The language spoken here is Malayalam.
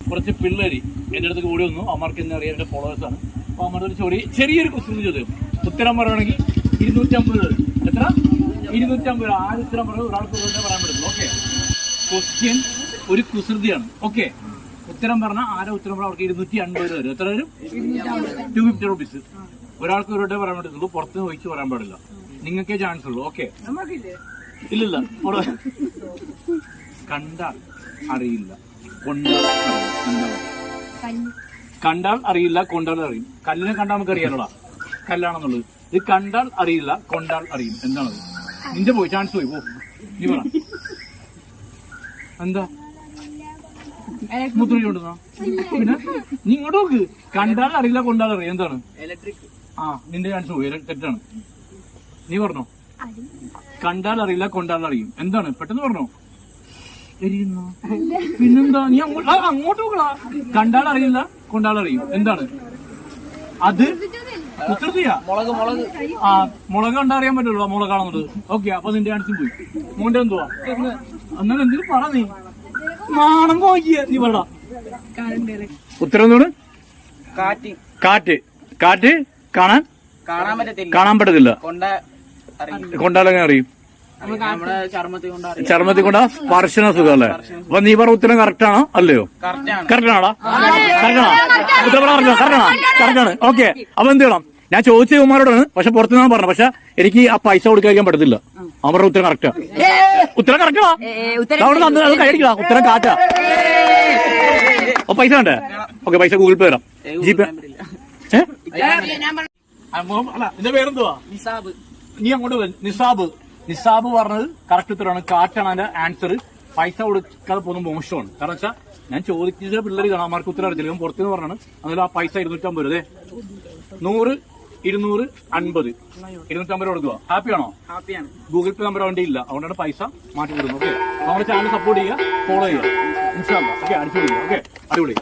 കുറച്ച് പിള്ളേര് എൻ്റെ അടുത്ത് കൂടി വന്നു. അമ്മർക്ക് എന്താ അറിയാം, എൻ്റെ ഫോളോവേഴ്സാണ്. അപ്പോൾ അമ്മയുടെ ഒരു ചെറിയൊരു ക്വസ്റ്റ്യൻ ചോദ്യം. ഉത്തരം പറയുകയാണെങ്കിൽ 250 രൂപ. എത്ര? 250 രൂപ. ആര് ഉത്തരം പറയുന്നത് ഒരാൾക്ക് പറയാൻ പറ്റുള്ളൂ. ഓക്കെ, ക്വസ്റ്റ്യൻ ഒരു കുസൃതിയാണ്. ഓക്കെ, ഉത്തരം പറഞ്ഞാൽ ആരെ ഉത്തരം പറഞ്ഞാൽ അവർക്ക് 250 രൂപ വരും. എത്ര വരും? 250 റുപ്പീസ്. ഒരാൾക്ക് ഒരു രൂപ പറയാൻ പറ്റുള്ളൂ, പുറത്തുനിന്ന് ഒഴിച്ച് പറയാൻ പാടില്ല. നിങ്ങൾക്കേ ചാൻസ് ഉള്ളൂ. ഓക്കെ, ഇല്ലില്ല. കണ്ടാൽ അറിയില്ല, കൊണ്ടാൽ എന്താ? കണ്ടാൽ അറിയില്ല, കൊണ്ടാൽ അറിയും. കല്ലിനെ കണ്ടാൽ നമുക്ക് അറിയാലോടാ കല്ലാണെന്നുള്ളത്. ഇത് കണ്ടാൽ അറിയില്ല, കൊണ്ടാൽ അറിയും. എന്താണത്? നിന്റെ പോയി ചാൻസ് പോയി. പോ, നീ പറ. എന്താ മുദ്ര കൊണ്ടുവന്ന? പിന്നെ നീ ഇങ്ങോട്ട് നോക്ക്. കണ്ടാൽ അറിയില്ല, കൊണ്ടാൽ അറിയും. എന്താണ്? നിന്റെ ചാൻസ് പോയി. തെറ്റാണ്. നീ പറഞ്ഞോ. കണ്ടാൽ അറിയില്ല, കൊണ്ടാൽ അറിയും. എന്താണ്? പെട്ടെന്ന് പറഞ്ഞോ. പിന്നെന്താ? നീ അങ്ങോട്ട് നോക്കടാ. കണ്ടാൽ അറിയില്ല, കൊണ്ടാൽ അറിയും. എന്താണ് അത്? കുസൃതിയാ. മുളക് കണ്ടാ അറിയാൻ പറ്റുള്ളൂ മുളകാണെന്നുള്ളത്. ഓക്കെ, അപ്പൊ നിന്റെ ചാൻസും പോയി. മോന്റെ എന്തുവാ? എന്നാൽ എന്തെങ്കിലും പറ. നീ നാണം നോക്കിയ നീ പറ. ഉത്തരം എന്താണ്? കാറ്റ്. കാറ്റ് കാണാൻ പറ്റത്തില്ല, കൊണ്ടാലങ്ങനെ അറിയും. ചർമ്മത്തിൽ കൊണ്ടാ സ്പർശന സുഖം അല്ലേ? അപ്പൊ നീ പറഞ്ഞ ഉത്തരം കറക്റ്റ് ആണോ അല്ലയോ? കറക്റ്റ് ആണോടാ? കറക്റ്റാണ്. ഓക്കെ, അപ്പൊ എന്ത് ചെയ്യണം? ഞാൻ ചോദിച്ച കുമാരോടാണ്, പക്ഷെ പുറത്തുനിന്നാണ് പറഞ്ഞത്. പക്ഷെ എനിക്ക് ആ പൈസ കൊടുക്കാൻ പറ്റത്തില്ല. അവരുടെ ഉത്തരം കറക്റ്റാ. ഉത്തരം കറക്റ്റാ. അത് കഴിക്കടാ. ഉത്തരം കാറ്റാ. പൈസ വേണ്ടേ? ഓക്കെ, പൈസ ഗൂഗിൾ പേ തരാം. ജിപേ. അല്ല, നിന്റെ പേരെന്തുവാ? നീ അങ്ങോട്ട് നിസാബ്. നിസാബ് പറഞ്ഞത് കറക്റ്റ് ഉത്തരമാണ്. കാറ്റാണ് അതിന്റെ ആൻസർ. പൈസ കൊടുക്കാതെ പോകുന്നത് മോശമാണ്. കാരണം വെച്ചാൽ ഞാൻ ചോദിച്ച പിള്ളേർ കാണാം, അവർക്ക് ഉത്തരം അറിയില്ല. പുറത്തുനിന്ന് പറഞ്ഞാണ്. അതുപോലെ ആ പൈസ 250 രൂപ. 100, 200, 50. 250 കൊടുക്കുക. ഹാപ്പിയാണോ? ഹാപ്പിയാണ്. ഗൂഗിൾ പേ നമ്പർ വേണ്ടി ഇല്ല, അതുകൊണ്ടാണ് പൈസ മാറ്റി കൊടുക്കുന്നത്. ഓക്കെ, നമ്മുടെ ചാനൽ സപ്പോർട്ട് ചെയ്യുക, ഫോളോ ചെയ്യുക. ഇൻഷാ അല്ലാഹ്. ഓക്കെ, അടിച്ചുപൊളിക്കുക. ഓക്കെ, അടിപൊളി.